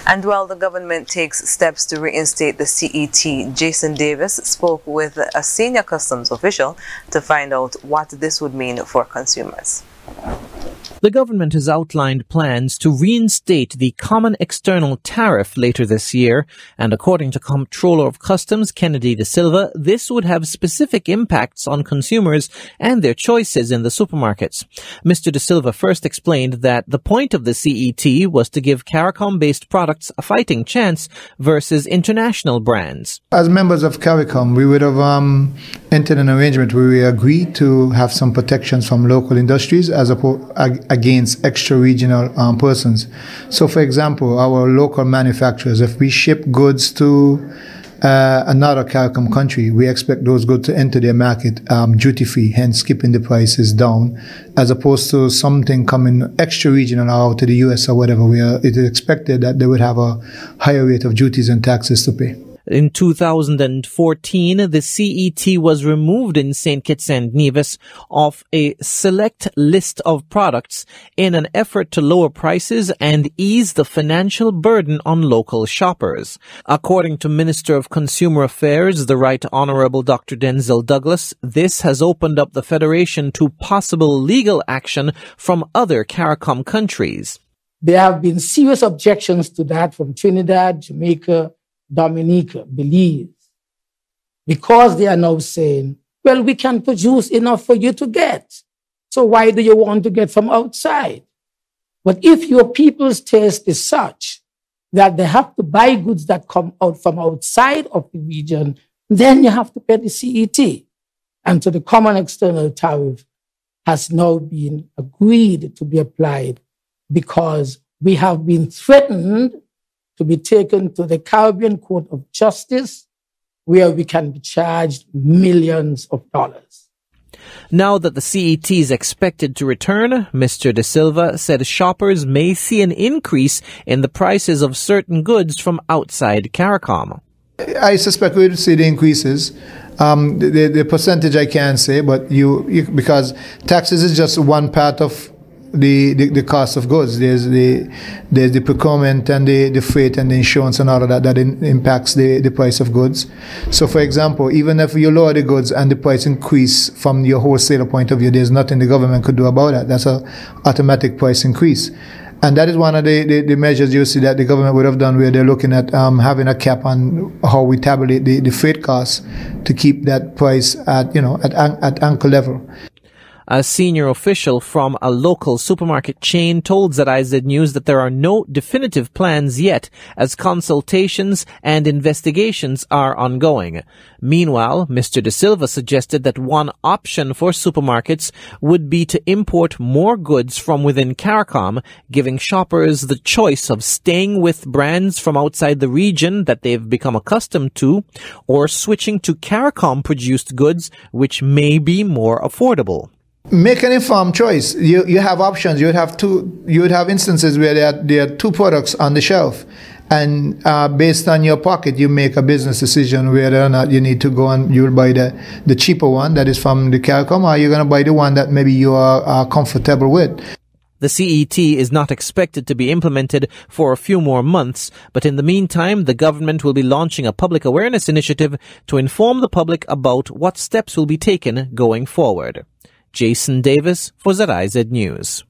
And while the government takes steps to reinstate the CET, Jason Davis spoke with a senior customs official to find out what this would mean for consumers. The government has outlined plans to reinstate the common external tariff later this year, and according to Comptroller of Customs Kennedy De Silva, this would have specific impacts on consumers and their choices in the supermarkets. Mr. De Silva first explained that the point of the CET was to give CARICOM-based products a fighting chance versus international brands. As members of CARICOM, we would have entered an arrangement where we agreed to have some protections from local industries as against extra-regional persons. So, for example, our local manufacturers, if we ship goods to another CARICOM country, we expect those goods to enter their market duty-free, hence keeping the prices down, as opposed to something coming extra-regional out to the US or whatever, where it is expected that they would have a higher rate of duties and taxes to pay. In 2014, the CET was removed in St. Kitts and Nevis off a select list of products in an effort to lower prices and ease the financial burden on local shoppers. According to Minister of Consumer Affairs, the Right Honourable Dr. Denzel Douglas, this has opened up the Federation to possible legal action from other CARICOM countries. There have been serious objections to that from Trinidad, Jamaica, Dominica, Belize, because they are now saying, well, we can produce enough for you to get. So why do you want to get from outside? But if your people's taste is such that they have to buy goods that come out from outside of the region, then you have to pay the CET. And so the common external tariff has now been agreed to be applied because we have been threatened to be taken to the Caribbean Court of Justice, where we can be charged millions of dollars. Now that the CET is expected to return, Mr. De Silva said shoppers may see an increase in the prices of certain goods from outside CARICOM. I suspect we will see the increases. The percentage I can't say, but because taxes is just one part of the cost of goods. There's the procurement and the freight and the insurance and all of that impacts the price of goods. So, for example, even if you lower the goods and the price increase from your wholesaler point of view, there's nothing the government could do about that. That's an automatic price increase. And that is one of the measures you see that the government would have done, where they're looking at having a cap on how we tabulate the freight costs to keep that price at anchor level. A senior official from a local supermarket chain told ZIZ News that there are no definitive plans yet, as consultations and investigations are ongoing. Meanwhile, Mr. De Silva suggested that one option for supermarkets would be to import more goods from within CARICOM, giving shoppers the choice of staying with brands from outside the region that they've become accustomed to, or switching to CARICOM-produced goods, which may be more affordable. Make an informed choice. You have options. You would have instances where there are two products on the shelf, and based on your pocket, you make a business decision whether or not you need to go and you'll buy the cheaper one that is from the CARICOM, or you're going to buy the one that maybe you are comfortable with. The CET is not expected to be implemented for a few more months, but in the meantime, the government will be launching a public awareness initiative to inform the public about what steps will be taken going forward. Jason Davis for ZIZ News.